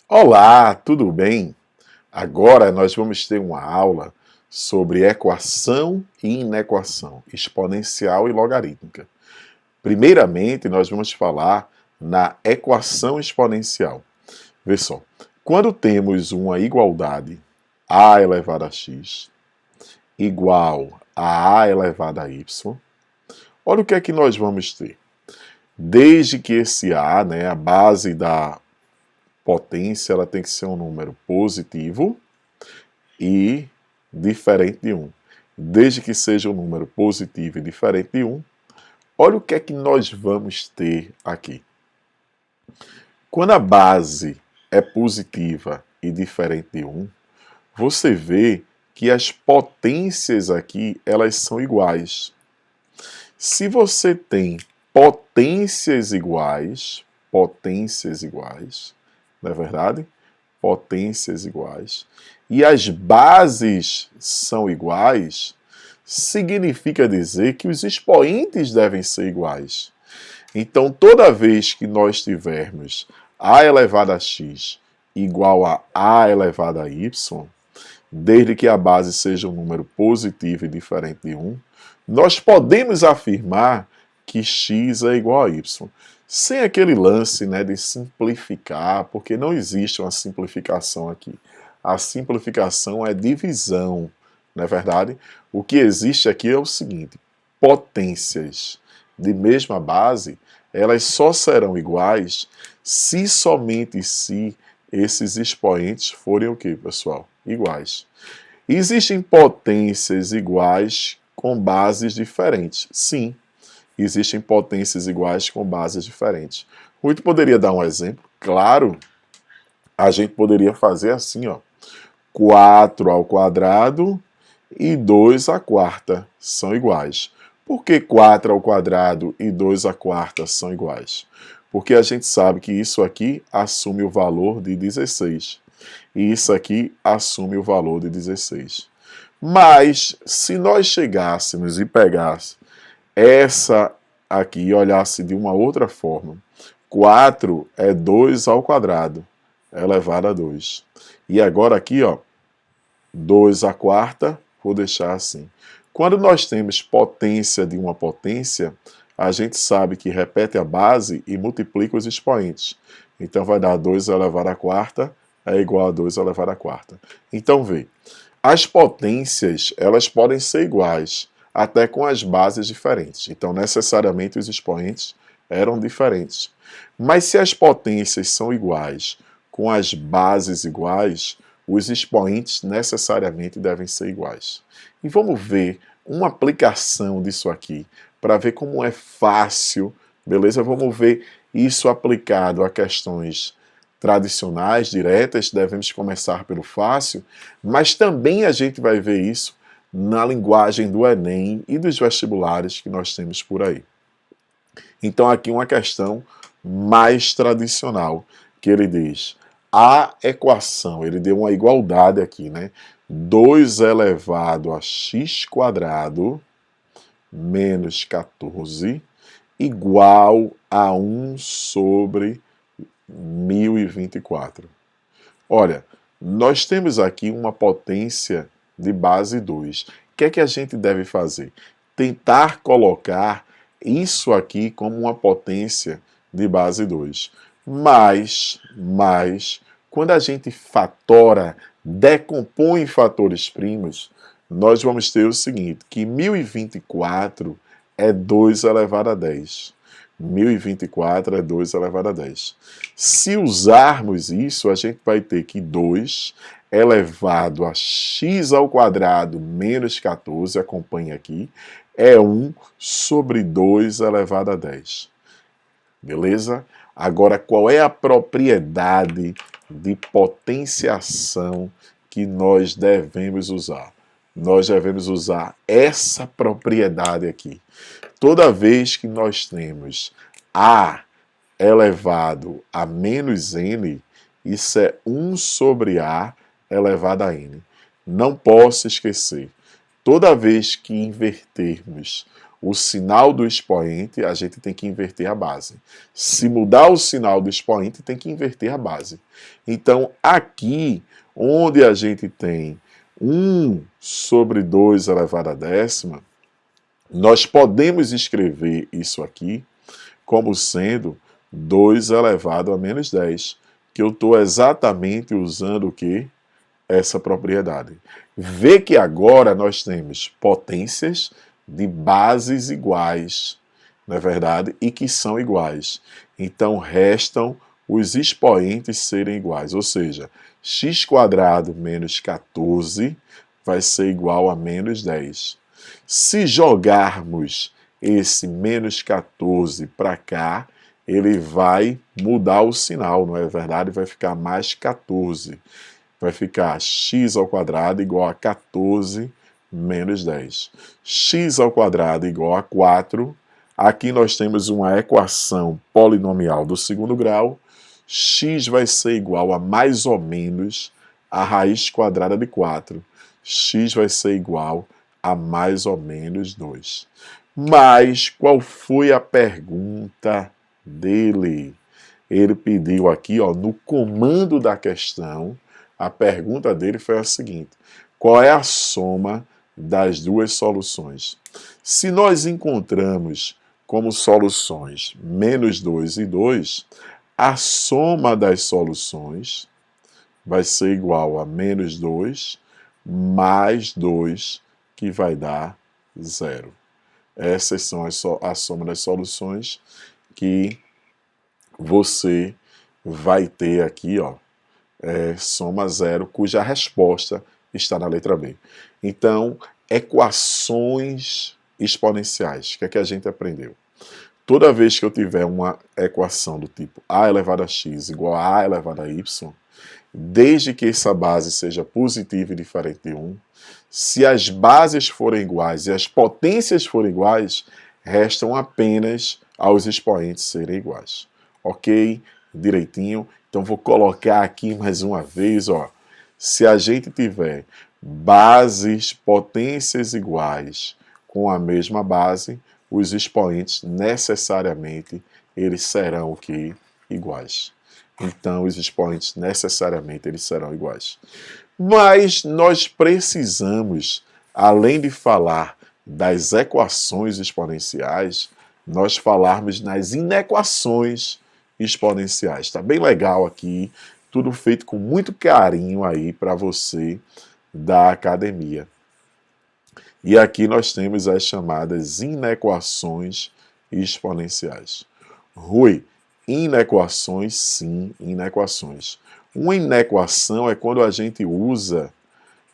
Olá, tudo bem? Agora nós vamos ter uma aula sobre equação e inequação, exponencial e logarítmica. Primeiramente, nós vamos falar na equação exponencial. Vê só, quando temos uma igualdade a elevado a x igual a elevado a y, olha o que é que nós vamos ter. Desde que esse a, a base da potência, ela tem que ser um número positivo e diferente de 1. Desde que seja um número positivo e diferente de 1, olha o que é que nós vamos ter aqui. Quando a base é positiva e diferente de 1, você vê que as potências aqui, elas são iguais. Se você tem potências iguais, não é verdade? Potências iguais, e as bases são iguais, significa dizer que os expoentes devem ser iguais. Então, toda vez que nós tivermos a elevado a x igual a elevado a y, desde que a base seja um número positivo e diferente de 1, nós podemos afirmar que x é igual a y. Sem aquele lance de simplificar, porque não existe uma simplificação aqui. A simplificação é divisão, não é verdade? O que existe aqui é o seguinte: potências de mesma base, elas só serão iguais se somente se esses expoentes forem o quê, pessoal? Iguais. Existem potências iguais com bases diferentes? Sim, existem potências iguais com bases diferentes. Ruth poderia dar um exemplo? Claro, a gente poderia fazer assim, ó. 4 ao quadrado e 2 à quarta são iguais. Por que 4 ao quadrado e 2 à quarta são iguais? Porque a gente sabe que isso aqui assume o valor de 16. E isso aqui assume o valor de 16. Mas, se nós chegássemos e pegássemos essa aqui e olhasse de uma outra forma, 4 é 2 ao quadrado, elevado a 2. E agora aqui, ó, 2 à quarta, vou deixar assim. Quando nós temos potência de uma potência, a gente sabe que repete a base e multiplica os expoentes. Então vai dar 2 elevado à quarta é igual a 2 elevado à quarta. Então vê, as potências elas podem ser iguais, até com as bases diferentes. Então necessariamente os expoentes eram diferentes. Mas se as potências são iguais, com as bases iguais, os expoentes necessariamente devem ser iguais. E vamos ver uma aplicação disso aqui, para ver como é fácil, beleza? Vamos ver isso aplicado a questões tradicionais, diretas, devemos começar pelo fácil, mas também a gente vai ver isso na linguagem do Enem e dos vestibulares que nós temos por aí. Então aqui uma questão mais tradicional, que ele diz: a equação, ele deu uma igualdade aqui, 2 elevado a x quadrado menos 14 igual a 1 sobre 1024. Olha, nós temos aqui uma potência de base 2. O que é que a gente deve fazer? Tentar colocar isso aqui como uma potência de base 2. Mas, quando a gente fatora, decompõe em fatores primos, nós vamos ter o seguinte, que 1024 é 2 elevado a 10. 1024 é 2 elevado a 10. Se usarmos isso, a gente vai ter que 2 elevado a x ao quadrado menos 14, acompanhe aqui, é 1 sobre 2 elevado a 10. Beleza? Agora, qual é a propriedade de potenciação que nós devemos usar? Nós devemos usar essa propriedade aqui. Toda vez que nós temos a elevado a menos n, isso é 1 sobre a elevado a n. Não posso esquecer, toda vez que invertermos o sinal do expoente, a gente tem que inverter a base. Se mudar o sinal do expoente, tem que inverter a base. Então, aqui, onde a gente tem 1 sobre 2 elevado à décima, nós podemos escrever isso aqui como sendo 2 elevado a menos 10, que eu estou exatamente usando o quê? Essa propriedade. Vê que agora nós temos potências de bases iguais, não é verdade? E que são iguais. Então restam os expoentes serem iguais, ou seja, x² menos 14 vai ser igual a menos 10. Se jogarmos esse menos 14 para cá, ele vai mudar o sinal, não é verdade? Vai ficar mais 14. Vai ficar x² igual a 14 menos 10. X² igual a 4. Aqui nós temos uma equação polinomial do segundo grau. X vai ser igual a mais ou menos a raiz quadrada de 4. X vai ser igual a mais ou menos 2. Mas qual foi a pergunta dele? Ele pediu aqui, ó, no comando da questão, a pergunta dele foi a seguinte: qual é a soma das duas soluções? Se nós encontramos como soluções menos 2 e 2, a soma das soluções vai ser igual a menos 2 mais 2, que vai dar 0. Essas são a soma das soluções que você vai ter aqui, ó, soma 0, cuja resposta está na letra B. Então, equações exponenciais. O que é que a gente aprendeu? Toda vez que eu tiver uma equação do tipo a elevado a x igual a elevado a y, desde que essa base seja positiva e diferente de 1, se as bases forem iguais e as potências forem iguais, restam apenas aos expoentes serem iguais. Ok? Direitinho? Então vou colocar aqui mais uma vez, ó. Se a gente tiver bases, potências iguais com a mesma base, os expoentes necessariamente eles serão o que? Iguais. Então os expoentes necessariamente eles serão iguais. Mas nós precisamos, além de falar das equações exponenciais, nós falarmos nas inequações exponenciais. Está bem legal aqui, tudo feito com muito carinho aí para você da academia. E aqui nós temos as chamadas inequações exponenciais. Rui, inequações, sim, inequações. Uma inequação é quando a gente usa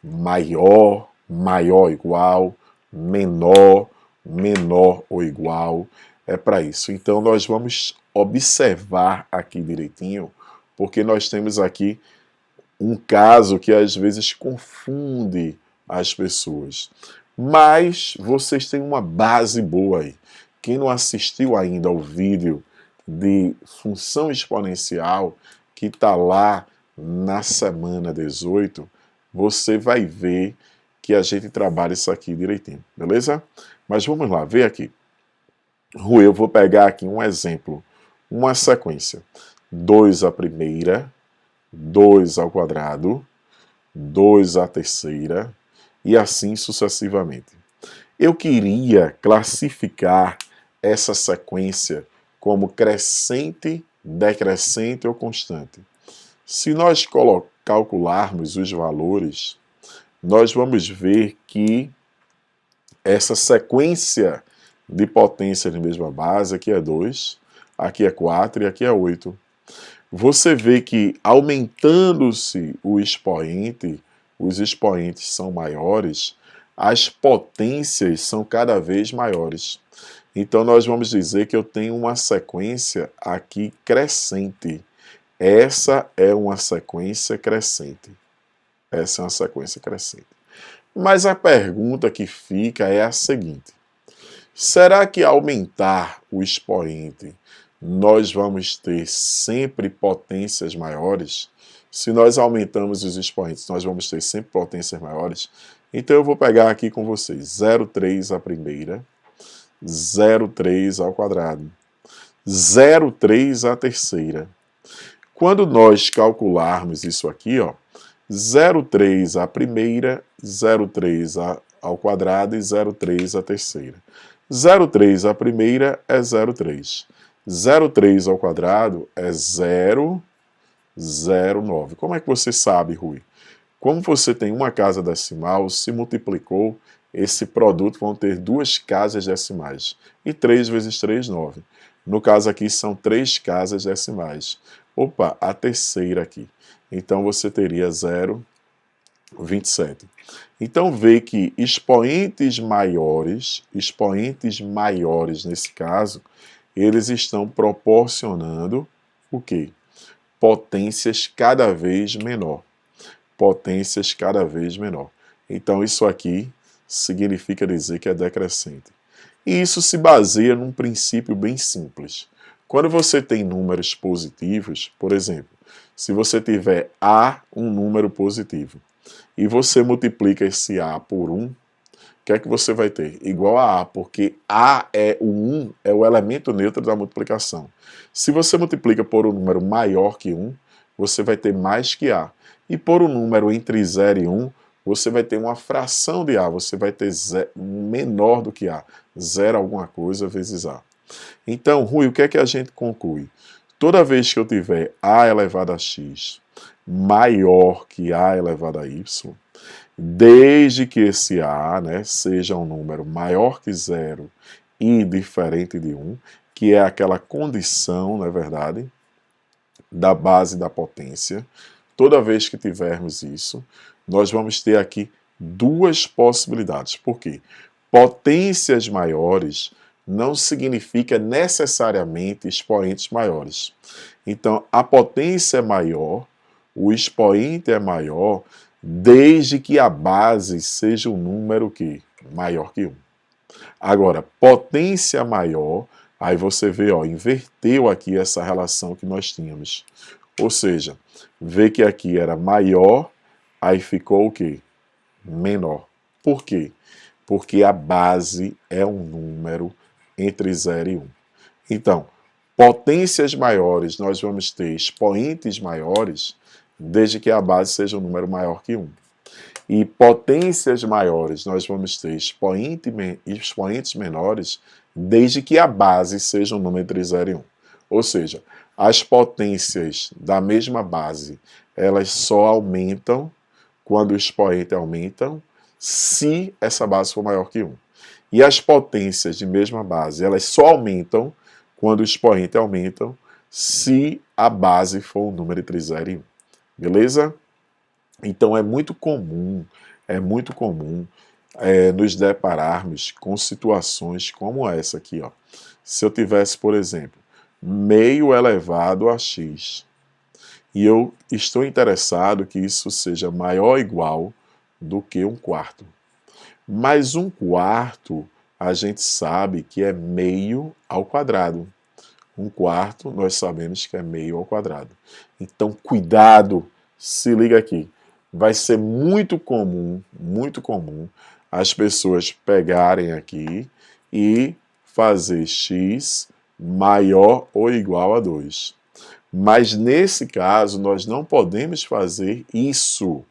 maior, maior ou igual, menor, menor ou igual. É para isso. Então nós vamos observar aqui direitinho, porque nós temos aqui um caso que às vezes confunde as pessoas. Mas vocês têm uma base boa aí. Quem não assistiu ainda ao vídeo de função exponencial, que está lá na semana 18, você vai ver que a gente trabalha isso aqui direitinho, beleza? Mas vamos lá, ver aqui. Rui, eu vou pegar aqui um exemplo, uma sequência. 2 à primeira, 2 ao quadrado, 2 à terceira, e assim sucessivamente. Eu queria classificar essa sequência como crescente, decrescente ou constante. Se nós calcularmos os valores, nós vamos ver que essa sequência de potência de mesma base, aqui é 2, aqui é 4 e aqui é 8. Você vê que aumentando-se o expoente, os expoentes são maiores, as potências são cada vez maiores. Então nós vamos dizer que eu tenho uma sequência aqui crescente. Essa é uma sequência crescente. Essa é uma sequência crescente. Mas a pergunta que fica é a seguinte: será que ao aumentar o expoente nós vamos ter sempre potências maiores? Se nós aumentamos os expoentes, nós vamos ter sempre potências maiores? Então eu vou pegar aqui com vocês 0,3 a primeira, 0,3 ao quadrado. 0,3 à terceira. Quando nós calcularmos isso aqui, ó, 0,3 à primeira, 0,3 ao quadrado e 0,3 à terceira. 0,3 à primeira é 0,3. 0,3 ao quadrado é 0,09. Como é que você sabe, Rui? Como você tem uma casa decimal, se multiplicou, esse produto vão ter duas casas decimais. E 3 vezes 3, 9. No caso aqui são 3 casas decimais. Opa, a terceira aqui. Então você teria 0,27. Então vê que expoentes maiores nesse caso, eles estão proporcionando o quê? Potências cada vez menor. Potências cada vez menor. Então isso aqui significa dizer que é decrescente. E isso se baseia num princípio bem simples. Quando você tem números positivos, por exemplo, se você tiver A, um número positivo, e você multiplica esse A por 1, o que é que você vai ter? Igual a A, porque A é o 1, é o elemento neutro da multiplicação. Se você multiplica por um número maior que 1, você vai ter mais que A. E por um número entre 0 e 1, você vai ter uma fração de A, você vai ter menor do que A. 0 alguma coisa vezes A. Então, Rui, o que é que a gente conclui? Toda vez que eu tiver A elevado a x maior que A elevado a y, desde que esse A, né, seja um número maior que 0 e diferente de 1, que é aquela condição, não é verdade, da base da potência. Toda vez que tivermos isso, nós vamos ter aqui duas possibilidades. Por quê? Potências maiores não significa necessariamente expoentes maiores. Então, a potência é maior, o expoente é maior, desde que a base seja um número que maior que 1. Agora, potência maior, aí você vê, ó, inverteu aqui essa relação que nós tínhamos. Ou seja, vê que aqui era maior, aí ficou o quê? Menor. Por quê? Porque a base é um número entre 0 e 1. Então, potências maiores, nós vamos ter expoentes maiores, desde que a base seja um número maior que 1. E potências maiores, nós vamos ter expoentes menores, desde que a base seja um número entre 0 e 1. Ou seja, as potências da mesma base, elas só aumentam quando o expoente aumenta, se essa base for maior que 1. E as potências de mesma base, elas só aumentam quando o expoente aumenta, se a base for um número entre 0 e 1. Beleza? Então é muito comum nos depararmos com situações como essa aqui, ó. Se eu tivesse, por exemplo, meio elevado a x, e eu estou interessado que isso seja maior ou igual do que 1/4. Mas 1/4 a gente sabe que é meio ao quadrado. 1/4 nós sabemos que é meio ao quadrado. Então cuidado, se liga aqui. Vai ser muito comum as pessoas pegarem aqui e fazer x maior ou igual a 2. Mas nesse caso nós não podemos fazer isso.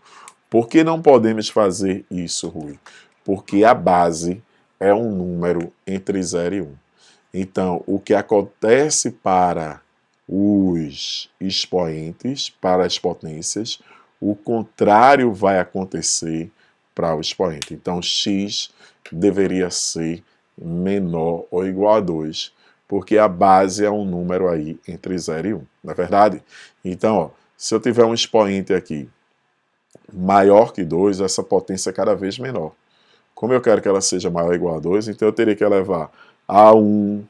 Por que não podemos fazer isso, Rui? Porque a base é um número entre 0 e 1. Então, o que acontece para os expoentes, para as potências, o contrário vai acontecer para o expoente. Então, x deveria ser menor ou igual a 2, porque a base é um número aí entre 0 e 1, não é verdade? Então, ó, se eu tiver um expoente aqui maior que 2, essa potência é cada vez menor. Como eu quero que ela seja maior ou igual a 2, então eu teria que elevar a 1,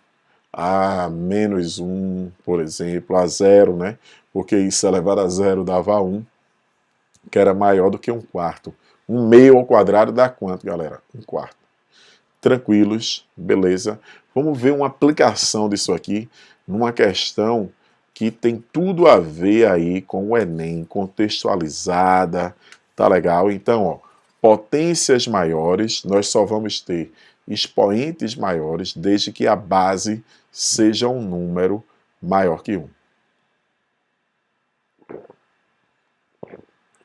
a menos 1, por exemplo, a 0, né? Porque isso elevado a 0 dava 1, que era maior do que 1/4. 1 meio ao quadrado dá quanto, galera? 1/4. Tranquilos, beleza? Vamos ver uma aplicação disso aqui numa questão que tem tudo a ver aí com o Enem, contextualizada, tá legal? Então, ó, potências maiores, nós só vamos ter expoentes maiores, desde que a base seja um número maior que 1.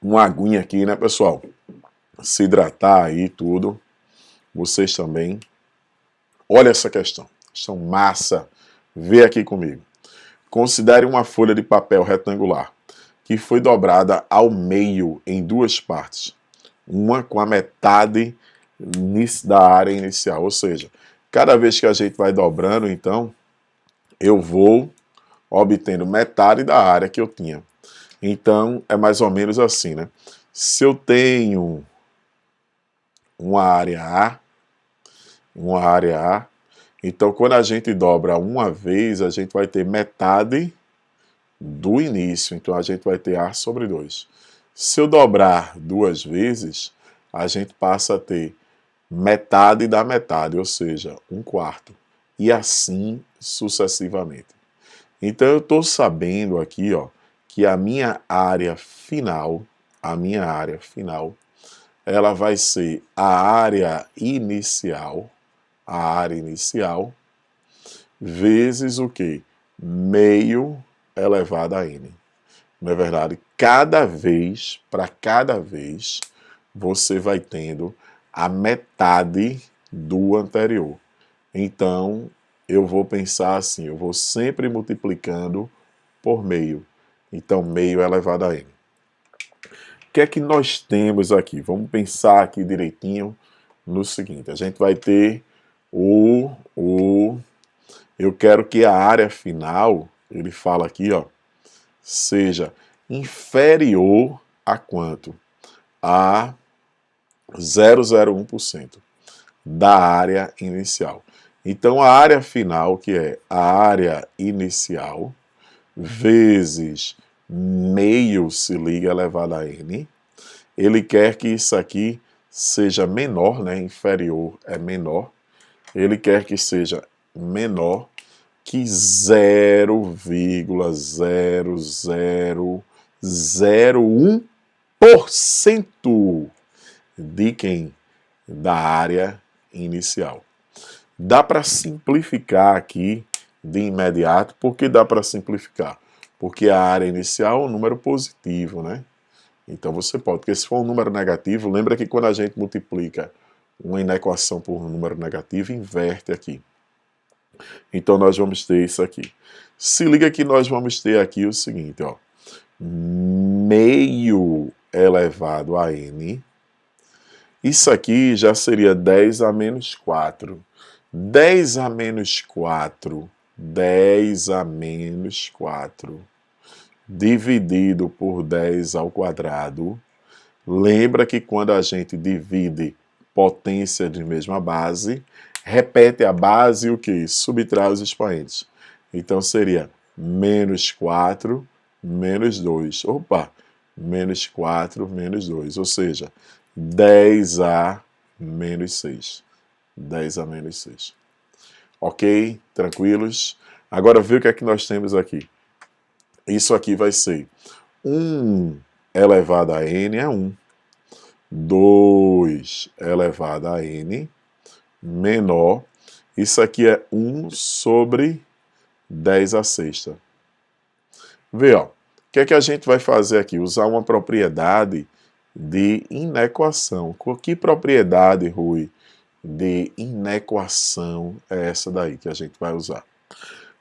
Uma aguinha aqui, né, pessoal? Se hidratar aí, tudo. Vocês também. Olha essa questão. Questão massa. Vê aqui comigo. Considere uma folha de papel retangular que foi dobrada ao meio em 2 partes. Uma com a metade da área inicial. Ou seja, cada vez que a gente vai dobrando, então, eu vou obtendo metade da área que eu tinha. Então, é mais ou menos assim, né? Se eu tenho uma área A, então quando a gente dobra uma vez, a gente vai ter metade do início, então a gente vai ter A sobre 2. Se eu dobrar 2 vezes, a gente passa a ter metade da metade, ou seja, 1/4, e assim sucessivamente. Então eu estou sabendo aqui, ó, que a minha área final, ela vai ser a área inicial, vezes o quê? Meio elevado a n. Não é verdade? Para cada vez, você vai tendo a metade do anterior. Então, eu vou pensar assim, eu vou sempre multiplicando por meio. Então, meio elevado a n. O que é que nós temos aqui? Vamos pensar aqui direitinho no seguinte. A gente vai ter eu quero que a área final, ele fala aqui, ó, seja inferior a quanto? A 0,01% da área inicial. Então, a área final, que é a área inicial, vezes meio se liga elevado a n, ele quer que isso aqui seja menor, né? Inferior é menor. Ele quer que seja menor que 0,0001% de quem? Da área inicial. Dá para simplificar aqui de imediato. Por que dá para simplificar? Porque a área inicial é um número positivo, né? Então você pode, porque se for um número negativo, lembra que quando a gente multiplica uma inequação por um número negativo, inverte aqui. Então nós vamos ter isso aqui. Se liga que nós vamos ter aqui o seguinte, ó. Meio elevado a n. Isso aqui já seria 10 a menos 4. 10 a menos 4. 10 a menos 4. Dividido por 10 ao quadrado. Lembra que quando a gente divide potência de mesma base, repete a base e o que? Subtrai os expoentes. Então seria menos 4, menos 2. Opa! Menos 4, menos 2. Ou seja, 10 a menos 6. 10 a menos 6. Ok? Tranquilos? Agora vê o que é que nós temos aqui. Isso aqui vai ser 1 elevado a n é 1. 2 elevado a n menor. Isso aqui é 1 sobre 10 a sexta. Vê, ó. O que é que a gente vai fazer aqui? Usar uma propriedade de inequação. Que propriedade, Rui, de inequação é essa daí que a gente vai usar?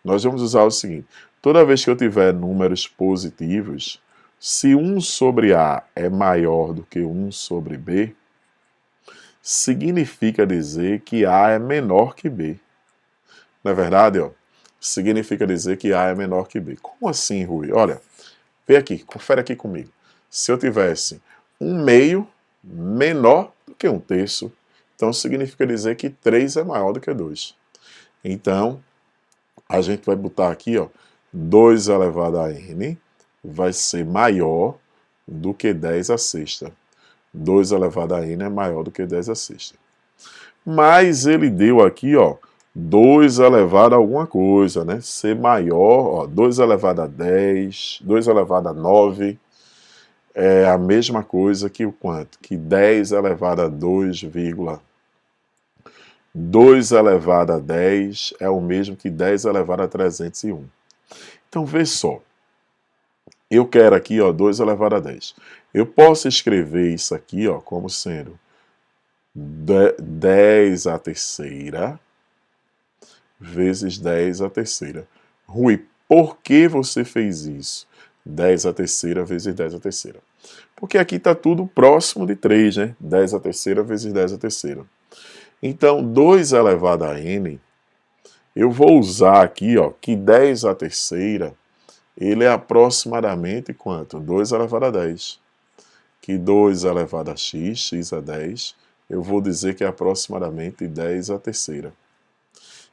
Nós vamos usar o seguinte. Toda vez que eu tiver números positivos, se 1 sobre A é maior do que 1 sobre B, significa dizer que A é menor que B. Não é verdade? Ó? Significa dizer que A é menor que B. Como assim, Rui? Olha, vê aqui, confere aqui comigo. Se eu tivesse 1/2 menor do que 1/3, então significa dizer que 3 é maior do que 2. Então, a gente vai botar aqui, ó, 2 elevado a n vai ser maior do que 10 a sexta. 2 elevado a n é maior do que 10 a sexta. Mas ele deu aqui, ó, 2 elevado a alguma coisa, né? Ser maior, ó, 2 elevado a 10, 2 elevado a 9, é a mesma coisa que o quanto? Que 10 elevado a 2, 2 elevado a 10 é o mesmo que 10 elevado a 301. Então, vê só. Eu quero aqui, ó, 2 elevado a 10. Eu posso escrever isso aqui, ó, como sendo 10 à terceira vezes 10 à terceira. Rui, por que você fez isso? 10 à terceira vezes 10 à terceira. Porque aqui está tudo próximo de 3, né? 10 à terceira vezes 10 à terceira. Então, 2 elevado a n, eu vou usar aqui, ó, que 10 à terceira, ele é aproximadamente quanto? 2 elevado a 10. Que 2 elevado a x, x a 10, eu vou dizer que é aproximadamente 10 à terceira.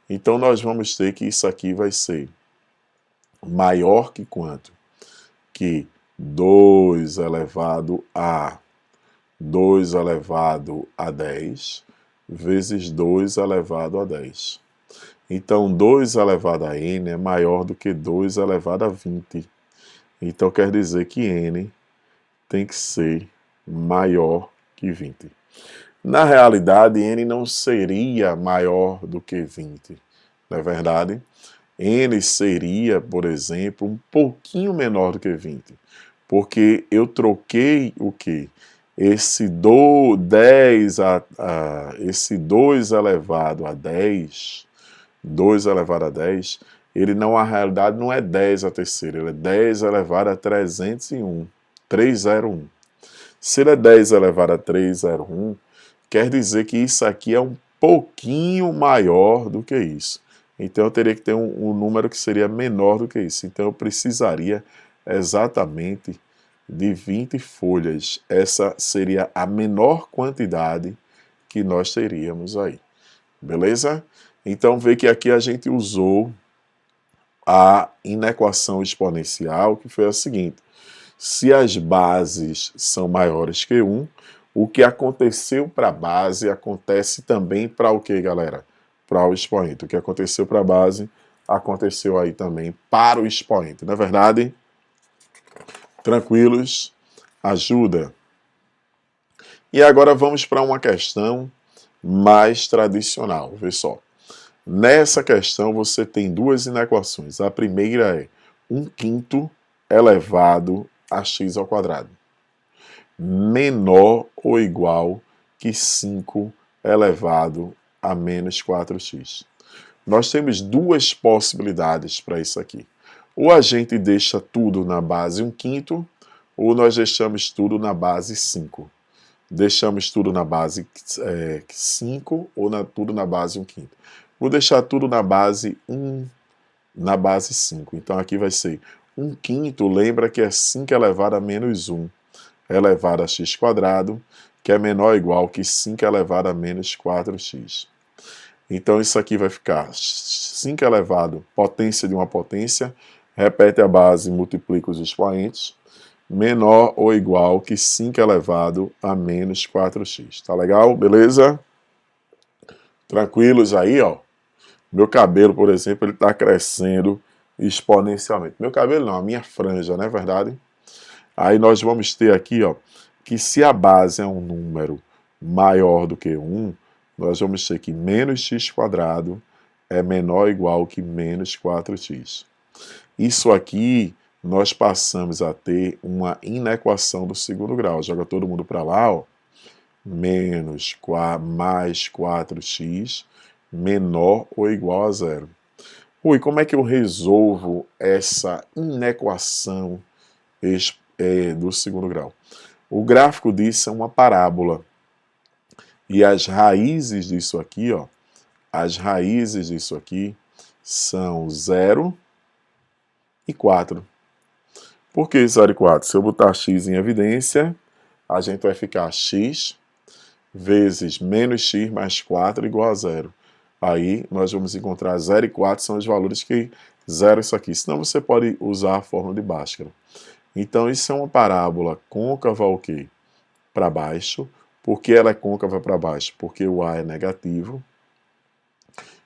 Então, nós vamos ter que isso aqui vai ser maior que quanto? Que 2 elevado a 2 elevado a 10 vezes 2 elevado a 10. Então, 2 elevado a n é maior do que 2 elevado a 20. Então, quer dizer que n tem que ser maior que 20. Na realidade, n não seria maior do que 20, não é verdade? N seria, por exemplo, um pouquinho menor do que 20, porque eu troquei o quê? Esse 2 elevado a 10, 2 elevado a 10, ele não, na realidade, não é 10 à terceira, ele é 10 elevado a 301, 301. Se ele é 10 elevado a 301, quer dizer que isso aqui é um pouquinho maior do que isso. Então eu teria que ter um número que seria menor do que isso. Então eu precisaria exatamente de 20 folhas. Essa seria a menor quantidade que nós teríamos aí. Beleza? Então vê que aqui a gente usou a inequação exponencial, que foi a seguinte: se as bases são maiores que 1, o que aconteceu para a base acontece também para o que, galera? Para o expoente. O que aconteceu para a base aconteceu aí também para o expoente, não é verdade? Tranquilos? Ajuda. E agora vamos para uma questão mais tradicional. Vê só. Nessa questão você tem duas inequações. A primeira é 1/5 elevado a x ao quadrado menor ou igual que 5 elevado a menos 4x. Nós temos duas possibilidades para isso aqui. Ou a gente deixa tudo na base 1/5, ou nós deixamos tudo na base 5. Deixamos tudo na base 5 ou tudo na base 1/5. Vou deixar tudo na base 1, na base 5. Então aqui vai ser 1/5, lembra que é 5 elevado a menos 1 elevado a x quadrado, que é menor ou igual que 5 elevado a menos 4x. Então isso aqui vai ficar 5 elevado, potência de uma potência, repete a base e multiplica os expoentes, menor ou igual que 5 elevado a menos 4x. Tá legal? Beleza? Tranquilos aí, ó. Meu cabelo, por exemplo, ele está crescendo exponencialmente. Meu cabelo não, a minha franja, não é verdade? Aí nós vamos ter aqui, ó, que se a base é um número maior do que 1, nós vamos ter que menos x quadrado é menor ou igual que menos 4x. Isso aqui nós passamos a ter uma inequação do segundo grau. Joga todo mundo para lá, ó. Menos mais 4x menor ou igual a zero. Ui, como é que eu resolvo essa inequação do segundo grau? O gráfico disso é uma parábola. E as raízes disso aqui, ó, as raízes disso aqui são 0 e 4. Por que 0 e 4? Se eu botar x em evidência, a gente vai ficar x vezes menos x mais 4 igual a 0. Aí nós vamos encontrar 0 e 4 são os valores que 0 isso aqui. Senão você pode usar a fórmula de Bhaskara. Então isso é uma parábola côncava o quê? Para baixo. Por que ela é côncava para baixo? Porque o A é negativo.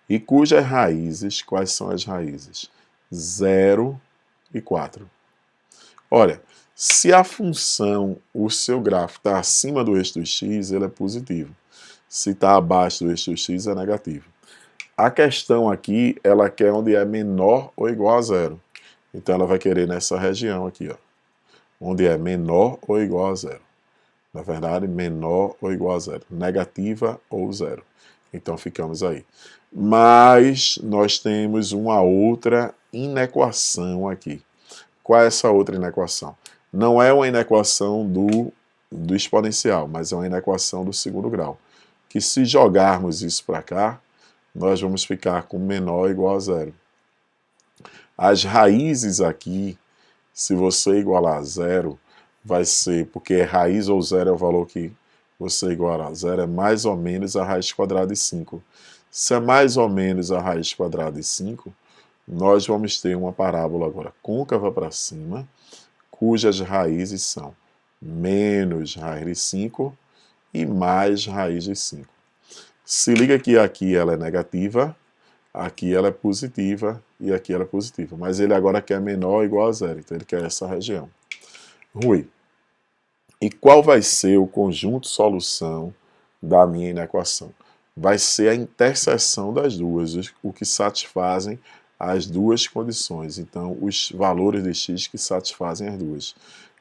E cujas raízes, quais são as raízes? 0 e 4. Olha, se a função, o seu gráfico está acima do eixo do x, ele é positivo. Se está abaixo do eixo x, é negativo. A questão aqui, ela quer onde é menor ou igual a zero. Então, ela vai querer nessa região aqui, ó, onde é menor ou igual a zero. Na verdade, menor ou igual a zero. Negativa ou zero. Então, ficamos aí. Mas nós temos uma outra inequação aqui. Qual é essa outra inequação? Não é uma inequação do exponencial, mas é uma inequação do segundo grau. Que se jogarmos isso para cá, nós vamos ficar com menor ou igual a zero. As raízes aqui, se você igualar a zero, vai ser, porque raiz ou zero é o valor que você iguala a zero, é mais ou menos a raiz quadrada de 5. Se é mais ou menos a raiz quadrada de 5, nós vamos ter uma parábola agora côncava para cima, cujas raízes são menos raiz de 5 e mais raiz de 5. Se liga que aqui ela é negativa, aqui ela é positiva e aqui ela é positiva. Mas ele agora quer menor ou igual a zero, então ele quer essa região. Rui, e qual vai ser o conjunto solução da minha inequação? Vai ser a interseção das duas, o que satisfazem as duas condições. Então, os valores de x que satisfazem as duas.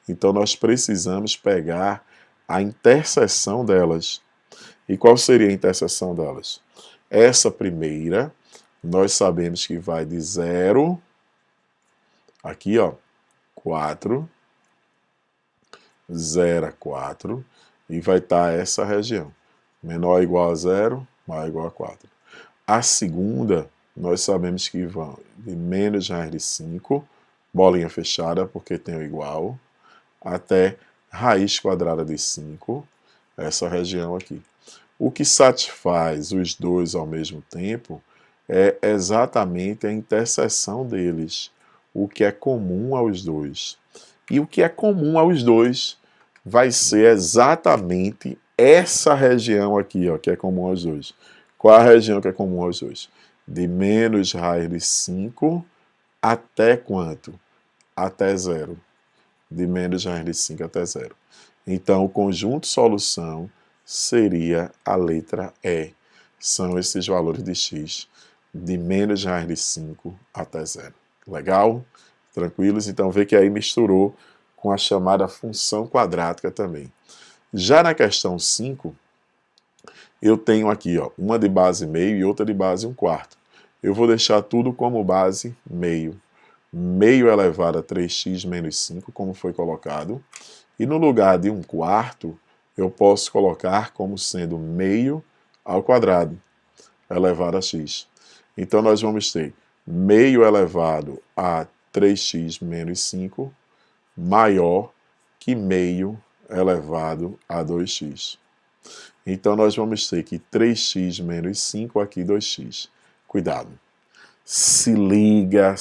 Então, nós precisamos pegar a interseção delas. E qual seria a interseção delas? Essa primeira, nós sabemos que vai de 0, aqui ó, 4, 0 a 4, e vai estar essa região. Menor ou igual a 0, maior ou igual a 4. A segunda, nós sabemos que vão de menos raiz de 5, bolinha fechada, porque tem o igual, até raiz quadrada de 5, essa região aqui. O que satisfaz os dois ao mesmo tempo é exatamente a interseção deles, o que é comum aos dois. E o que é comum aos dois vai ser exatamente essa região aqui, ó, que é comum aos dois. Qual a região que é comum aos dois? De menos raiz de 5 até quanto? Até 0. De menos raiz de 5 até 0. Então, o conjunto solução seria a letra E. São esses valores de x de menos raiz de 5 até 0. Legal? Tranquilos? Então, vê que aí misturou com a chamada função quadrática também. Já na questão 5, eu tenho aqui ó, uma de base meio e outra de base 1/4. Eu vou deixar tudo como base meio. Meio elevado a 3x menos 5, como foi colocado. E no lugar de 1/4, eu posso colocar como sendo meio ao quadrado, elevado a x. Então, nós vamos ter meio elevado a 3x menos 5 maior que meio elevado a 2x. Então, nós vamos ter que 3x menos 5, aqui 2x. Cuidado. Se liga,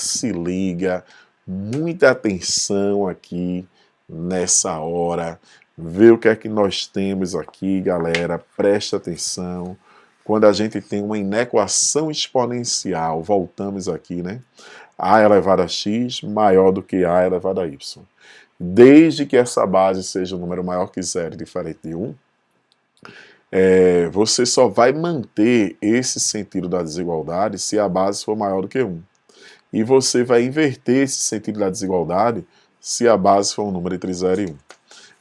muita atenção aqui nessa hora. Vê o que é que nós temos aqui, galera. Presta atenção. Quando a gente tem uma inequação exponencial, voltamos aqui, né? A elevado a x maior do que a elevado a y. Desde que essa base seja um número maior que 0 diferente de 1, você só vai manter esse sentido da desigualdade se a base for maior do que 1. E você vai inverter esse sentido da desigualdade se a base for um número entre 0 e 1.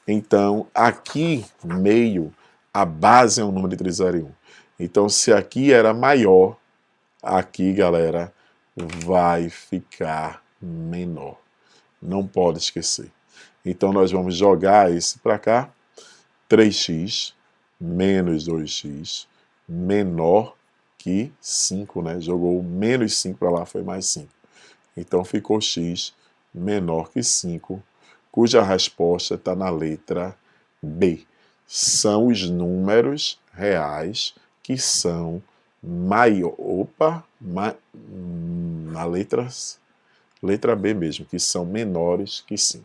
Então, aqui, meio, a base é um número entre 0 e 1. Então, se aqui era maior, aqui, galera, vai ficar menor. Não pode esquecer. Então, nós vamos jogar esse para cá. 3x menos 2x menor que 5, né? Jogou menos 5 para lá, foi mais 5. Então, ficou x menor que 5, cuja resposta está na letra B. São os números reais que são maior... na letra B mesmo, que são menores que 5.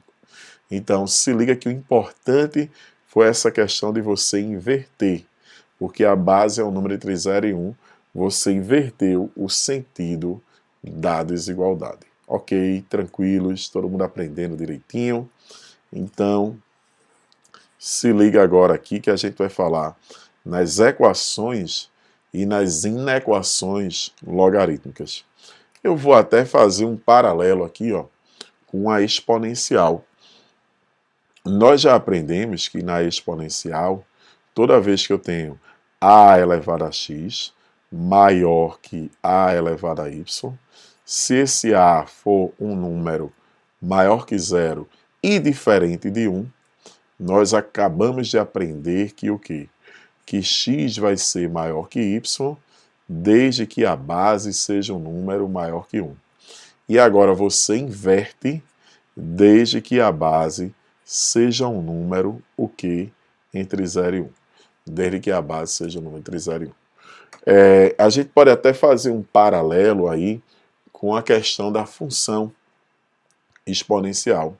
Então, se liga que o importante foi essa questão de você inverter, porque a base é um número entre 0 e 1, você inverteu o sentido da desigualdade. Ok, tranquilos, todo mundo aprendendo direitinho. Então, se liga agora aqui que a gente vai falar nas equações e nas inequações logarítmicas. Eu vou até fazer um paralelo aqui, ó, com a exponencial. Nós já aprendemos que na exponencial, toda vez que eu tenho a elevado a x maior que a elevado a y, se esse a for um número maior que zero e diferente de 1, nós acabamos de aprender que o quê? Que x vai ser maior que y, desde que a base seja um número maior que 1. E agora você inverte desde que a base seja um número, o que? Entre 0 e 1. Desde que a base seja um número entre 0 e 1. A gente pode até fazer um paralelo aí com a questão da função exponencial,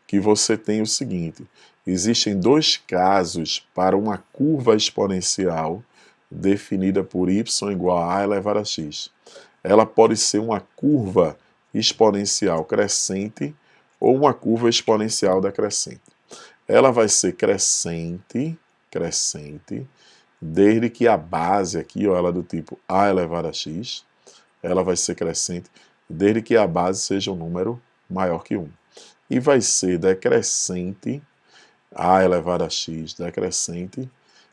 que você tem o seguinte: existem dois casos para uma curva exponencial definida por y igual a elevado a x. Ela pode ser uma curva exponencial crescente ou uma curva exponencial decrescente. Ela vai ser crescente, desde que a base aqui, ó, ela é do tipo a elevado a x, ela vai ser crescente desde que a base seja um número maior que 1. E vai ser decrescente, a elevado a x decrescente,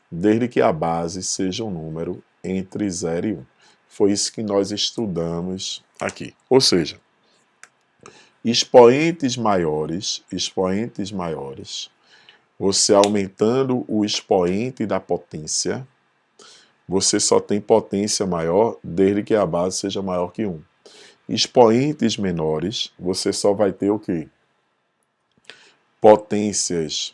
desde que a base seja um número entre 0 e 1. Foi isso que nós estudamos aqui. Ou seja, expoentes maiores, você aumentando o expoente da potência, você só tem potência maior desde que a base seja maior que 1. Expoentes menores, você só vai ter o quê? Potências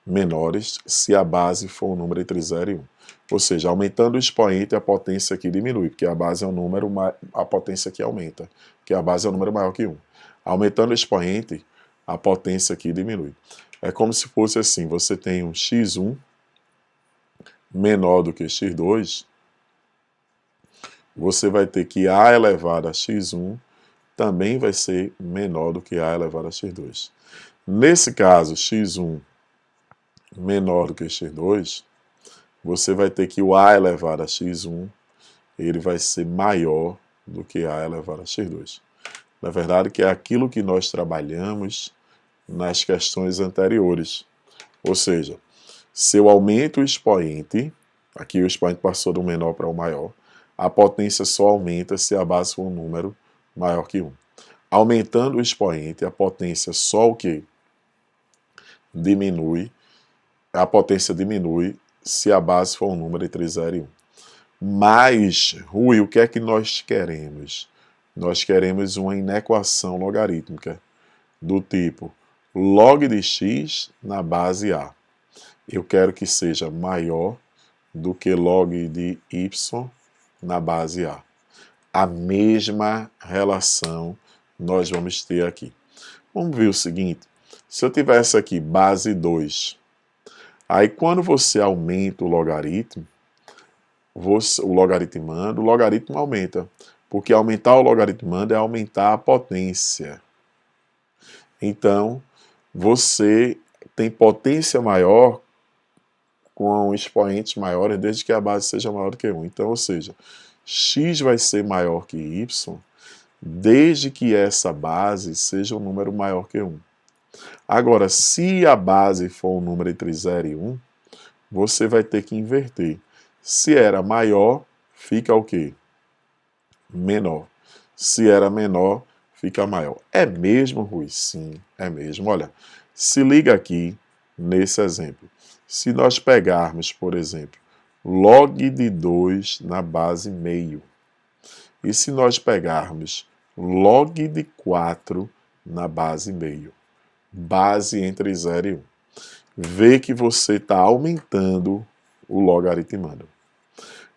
menores, se a base for um número entre 0 e 1. Ou seja, aumentando o expoente, a potência aqui diminui, porque a base é um número, a potência aqui aumenta, porque a base é um número maior que 1. Aumentando o expoente, a potência aqui diminui. É como se fosse assim, você tem um x1 menor do que x2, você vai ter que a elevado a x1 também vai ser menor do que a elevado a x2. Nesse caso, x1 menor do que x2, você vai ter que o a elevado a x1 ele vai ser maior do que a elevado a x2. Na verdade, que é aquilo que nós trabalhamos nas questões anteriores. Ou seja, se eu aumento o expoente, aqui o expoente passou do menor para o maior, a potência só aumenta se a base for um número maior que 1. Aumentando o expoente, a potência só o quê? Diminui. A potência diminui se a base for um número entre 0 e 1. Mas, Rui, o que é que nós queremos? Nós queremos uma inequação logarítmica do tipo log de x na base a. Eu quero que seja maior do que log de y na base a. A mesma relação nós vamos ter aqui. Vamos ver o seguinte: se eu tivesse aqui base 2, aí quando você aumenta o logaritmo, o logaritmo aumenta. Porque aumentar o logaritmando é aumentar a potência. Então, você tem potência maior com expoentes maiores desde que a base seja maior do que 1. Então, ou seja, x vai ser maior que y desde que essa base seja um número maior que 1. Agora, se a base for um número entre 0 e 1, você vai ter que inverter. Se era maior, fica o quê? Menor. Se era menor, fica maior. É mesmo, Rui? Sim, é mesmo. Olha, se liga aqui nesse exemplo. Se nós pegarmos, por exemplo, log de 2 na base meio, e se nós pegarmos log de 4 na base meio, base entre 0 e 1, vê que você está aumentando o logaritmando.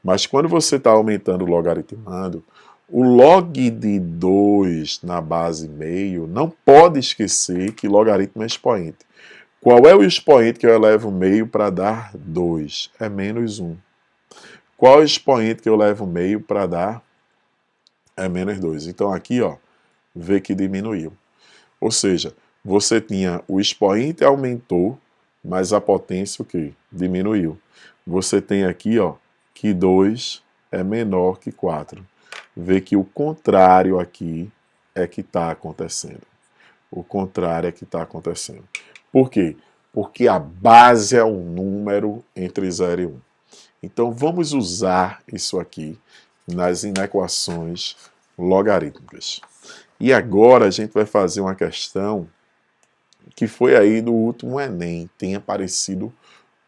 Mas quando você está aumentando o logaritmando, o log de 2 na base meio, não pode esquecer que logaritmo é expoente. Qual é o expoente que eu elevo meio para dar 2? É menos 1. Qual é o expoente que eu levo meio para dar? É menos 2. Então aqui, ó, vê que diminuiu. Ou seja, você tinha o expoente aumentou, mas a potência o quê? Diminuiu. Você tem aqui, ó, que 2 é menor que 4. Vê que o contrário aqui é que está acontecendo. O contrário é que está acontecendo. Por quê? Porque a base é um número entre 0 e 1. Então vamos usar isso aqui nas inequações logarítmicas. E agora a gente vai fazer uma questão que foi aí do último Enem, tem aparecido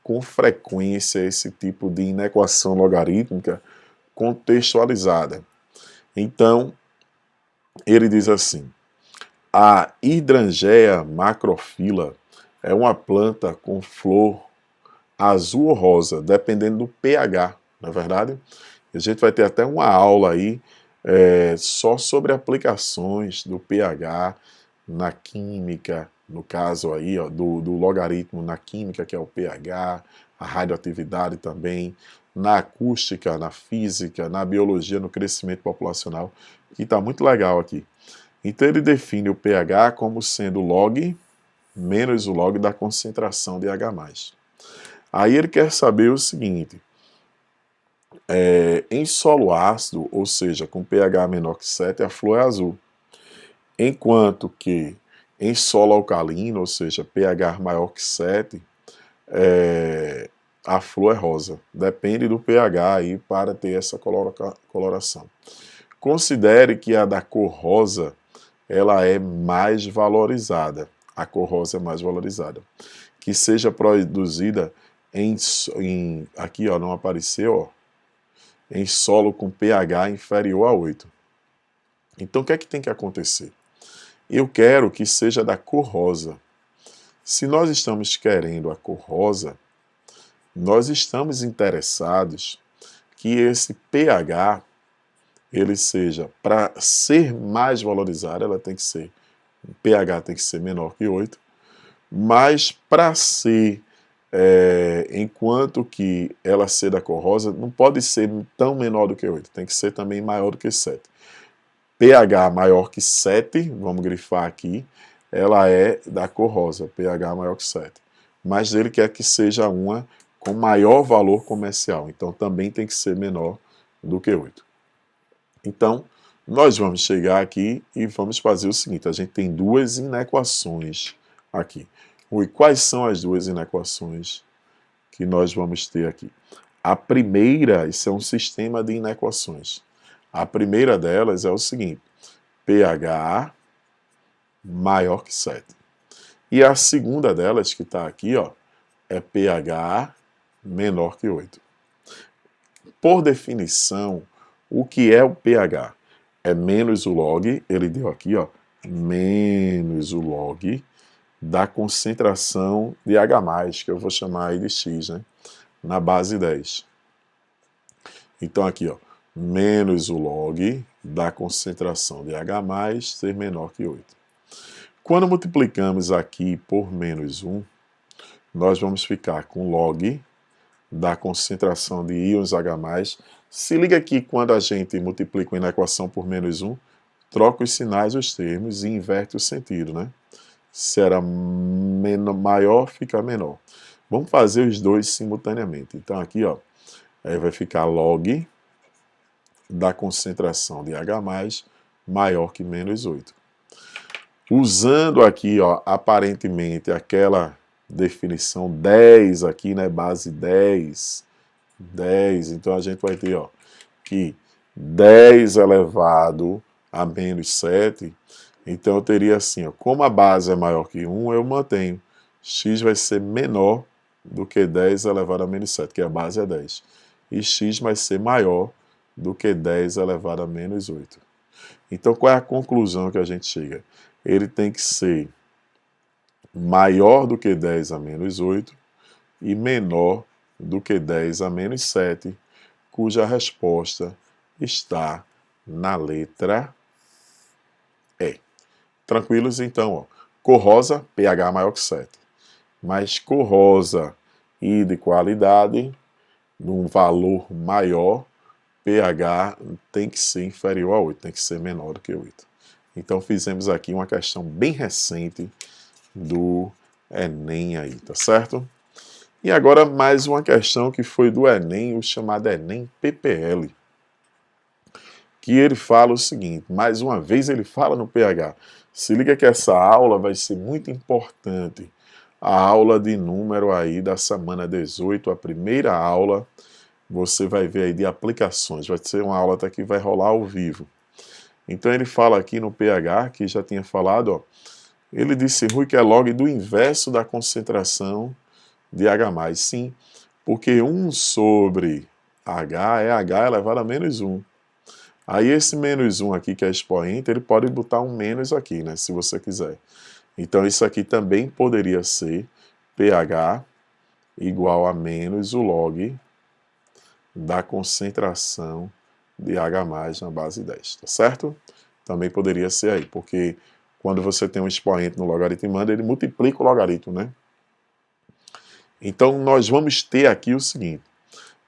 com frequência esse tipo de inequação logarítmica contextualizada. Então, ele diz assim: a hidrangea macrophylla é uma planta com flor azul ou rosa, dependendo do pH, não é verdade? A gente vai ter até uma aula aí só sobre aplicações do pH na química, no caso aí ó, do logaritmo na química, que é o pH, a radioatividade também, na acústica, na física, na biologia, no crescimento populacional, que está muito legal aqui. Então ele define o pH como sendo log menos o log da concentração de H+. Aí ele quer saber o seguinte, em solo ácido, ou seja, com pH menor que 7, a flor é azul. Enquanto que em solo alcalino, ou seja, pH maior que 7, a flor é rosa. Depende do pH aí para ter essa coloração. Considere que a da cor rosa ela é mais valorizada. A cor rosa é mais valorizada. Que seja produzida aqui ó, não apareceu, ó, em solo com pH inferior a 8. Então o que é que tem que acontecer? Eu quero que seja da cor rosa. Se nós estamos querendo a cor rosa, nós estamos interessados que esse pH ele seja, para ser mais valorizado, ela tem que ser, o pH tem que ser menor que 8, mas para ser, enquanto que ela ser da cor rosa, não pode ser tão menor do que 8, tem que ser também maior do que 7. pH maior que 7, vamos grifar aqui, ela é da cor rosa, pH maior que 7. Mas ele quer que seja uma com maior valor comercial, então também tem que ser menor do que 8. Então, nós vamos chegar aqui e vamos fazer o seguinte, a gente tem duas inequações aqui. E quais são as duas inequações que nós vamos ter aqui? A primeira, isso é um sistema de inequações. A primeira delas é o seguinte, pH maior que 7. E a segunda delas, que está aqui, ó, é pH menor que 8. Por definição, o que é o pH? É menos o log, ele deu aqui, ó, menos o log da concentração de H+, que eu vou chamar aí de X, né, na base 10. Então aqui, ó, menos o log da concentração de H+, ser menor que 8. Quando multiplicamos aqui por menos 1, nós vamos ficar com log da concentração de íons H+. Se liga aqui quando a gente multiplica uma equação por menos 1, troca os sinais, os termos e inverte o sentido, né? Se era maior, fica menor. Vamos fazer os dois simultaneamente. Então aqui, ó, aí vai ficar log da concentração de H+, maior que menos 8. Usando aqui, ó, aparentemente aquela definição 10 aqui, né, base 10, então a gente vai ter, ó, que 10 elevado a menos 7, então eu teria assim, ó, como a base é maior que 1, eu mantenho, x vai ser menor do que 10 elevado a menos 7, que a base é 10, e x vai ser maior do que 10 elevado a menos 8. Então qual é a conclusão que a gente chega? Ele tem que ser maior do que 10 a menos 8 e menor do que 10 a menos 7, cuja resposta está na letra E. Tranquilos? Então, ó, cor rosa, pH maior que 7. Mas cor rosa e de qualidade, num valor maior, pH tem que ser inferior a 8, tem que ser menor do que 8. Então fizemos aqui uma questão bem recente do Enem aí, tá certo? E agora mais uma questão que foi do Enem, o chamado Enem PPL. Que ele fala o seguinte, mais uma vez ele fala no PH. Se liga que essa aula vai ser muito importante. A aula de número aí da semana 18, a primeira aula, você vai ver aí de aplicações. Vai ser uma aula até que vai rolar ao vivo. Então ele fala aqui no PH, que já tinha falado, ó, ele disse, Rui, que é log do inverso da concentração de H+. Sim, porque 1 sobre H é H elevado a menos 1. Aí esse menos 1 aqui, que é expoente, ele pode botar um menos aqui, né, se você quiser. Então isso aqui também poderia ser pH igual a menos o log da concentração de H+ na base 10, tá certo? Também poderia ser aí, porque quando você tem um expoente no logaritmando, ele multiplica o logaritmo, né? Então nós vamos ter aqui o seguinte,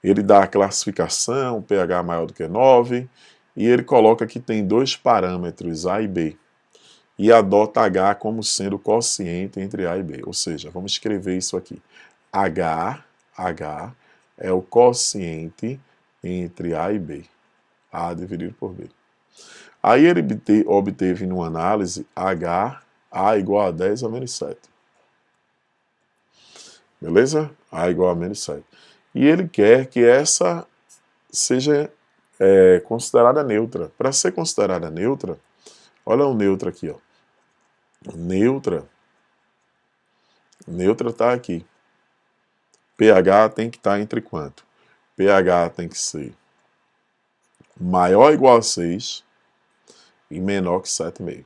ele dá a classificação, pH maior do que 9, e ele coloca que tem 2 parâmetros, A e B, e adota H como sendo o quociente entre A e B. Ou seja, vamos escrever isso aqui. H é o quociente entre A e B. A dividido por B. Aí ele obteve numa análise A igual a 10 a menos 7. Beleza? A igual a menos 7. E ele quer que essa seja considerada neutra. Para ser considerada neutra, olha o neutra aqui, ó. Neutra está aqui. pH tem que estar entre quanto? pH tem que ser maior ou igual a 6 e menor que 7,5.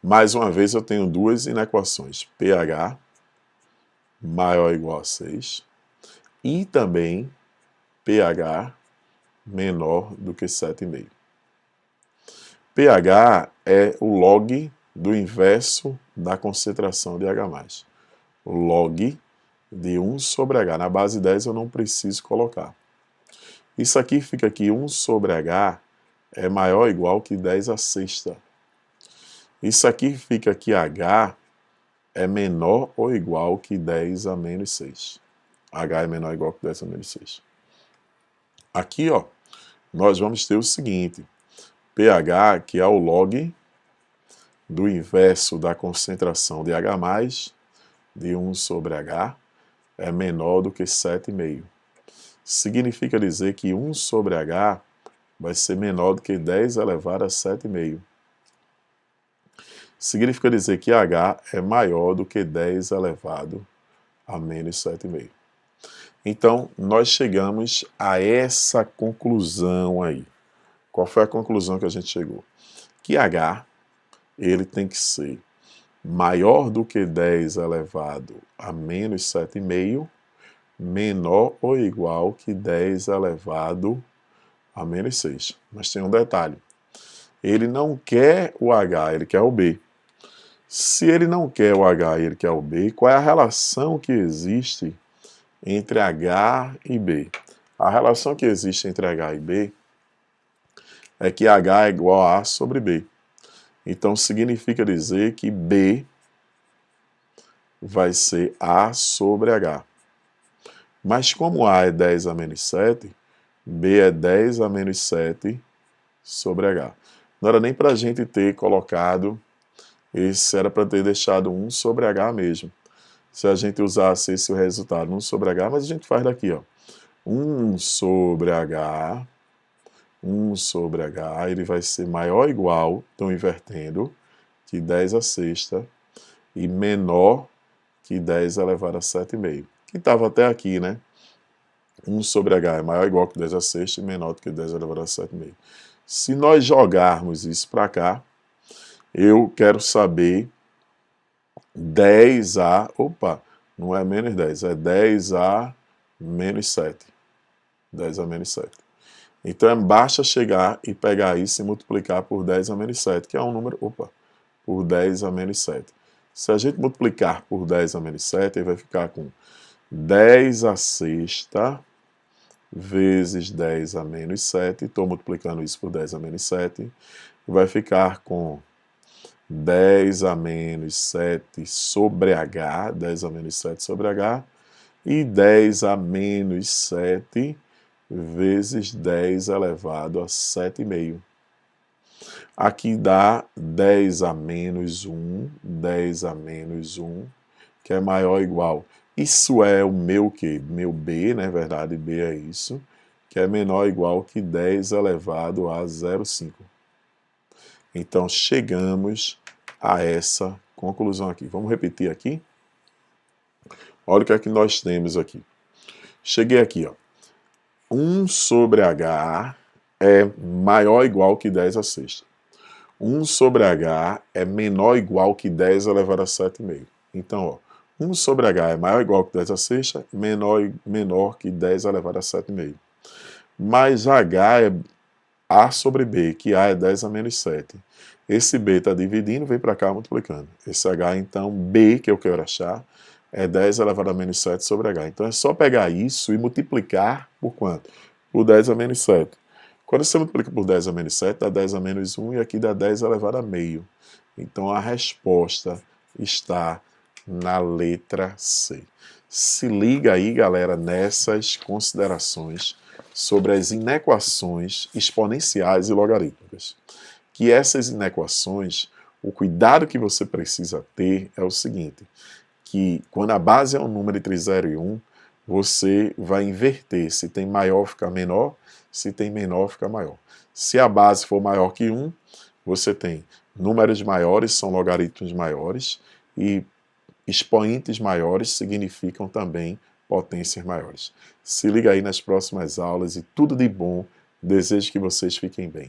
Mais uma vez eu tenho duas inequações. pH maior ou igual a 6 e também pH menor do que 7,5. pH é o log do inverso da concentração de H+. O log de 1 sobre H. Na base 10 eu não preciso colocar. Isso aqui fica aqui 1 sobre H é maior ou igual que 10 a sexta. Isso aqui fica que H é menor ou igual que 10 a menos 6. H é menor ou igual que 10 a menos 6. Aqui, ó, nós vamos ter o seguinte, pH, que é o log do inverso da concentração de H+, de 1 sobre H, é menor do que 7,5. Significa dizer que 1 sobre H vai ser menor do que 10 elevado a 7,5. Significa dizer que H é maior do que 10 elevado a menos 7,5. Então, nós chegamos a essa conclusão aí. Qual foi a conclusão que a gente chegou? Que H, ele tem que ser maior do que 10 elevado a menos 7,5, menor ou igual que 10 elevado a menos 6. Mas tem um detalhe. Ele não quer o H, ele quer o B. Se ele não quer o H e ele quer o B, qual é a relação que existe entre H e B? A relação que existe entre H e B é que H é igual a A sobre B. Então significa dizer que B vai ser A sobre H. Mas como A é 10 a menos 7, B é 10 a menos 7 sobre H. Não era nem para a gente ter colocado, esse era para ter deixado 1 sobre H mesmo. Se a gente usasse esse resultado, 1 sobre H, mas a gente faz daqui, ó. 1 sobre H, 1 sobre H, ele vai ser maior ou igual, estão invertendo, que 10 a sexta, e menor que 10 elevado a 7,5. Que estava até aqui, né? 1 sobre H é maior ou igual que 10 a sexta e menor do que 10 elevado a 7,5. Se nós jogarmos isso para cá, eu quero saber 10A, opa, não é menos 10, é 10A menos 7. 10 a menos 7. Então basta chegar e pegar isso e multiplicar por 10 a menos 7, que é um número, por 10 a menos 7. Se a gente multiplicar por 10 a menos 7, ele vai ficar com 10 a sexta vezes 10 a menos 7, estou multiplicando isso por 10 a menos 7, vai ficar com 10 a menos 7 sobre H, 10 a menos 7 sobre H, e 10 a menos 7 vezes 10 elevado a 7,5. Aqui dá 10 a menos 1, 10 a menos 1, que é maior ou igual. Isso é o meu quê? Meu B, né? Verdade, B é isso, que é menor ou igual que 10 elevado a 0,5. Então, chegamos a essa conclusão aqui. Vamos repetir aqui? Olha o que é que nós temos aqui. Cheguei aqui, ó. 1 sobre H é maior ou igual que 10 a sexta. 1 sobre H é menor ou igual que 10 elevado a 7,5. Então, ó, 1 sobre H é maior ou igual que 10 a sexta, menor que 10 elevado a 7,5. Mas H é A sobre B, que A é 10 a menos 7. Esse B está dividindo, vem para cá multiplicando. Esse H, então, B, que eu quero achar, é 10 elevado a menos 7 sobre H. Então é só pegar isso e multiplicar por quanto? Por 10 a menos 7. Quando você multiplica por 10 a menos 7, dá 10 a menos 1 e aqui dá 10 elevado a meio. Então a resposta está na letra C. Se liga aí, galera, nessas considerações sobre as inequações exponenciais e logarítmicas. Que essas inequações, o cuidado que você precisa ter é o seguinte, que quando a base é um número entre 0 e 1, você vai inverter. Se tem maior, fica menor. Se tem menor, fica maior. Se a base for maior que 1, você tem números maiores, são logaritmos maiores, e expoentes maiores significam também potências maiores. Se liga aí nas próximas aulas e tudo de bom. Desejo que vocês fiquem bem.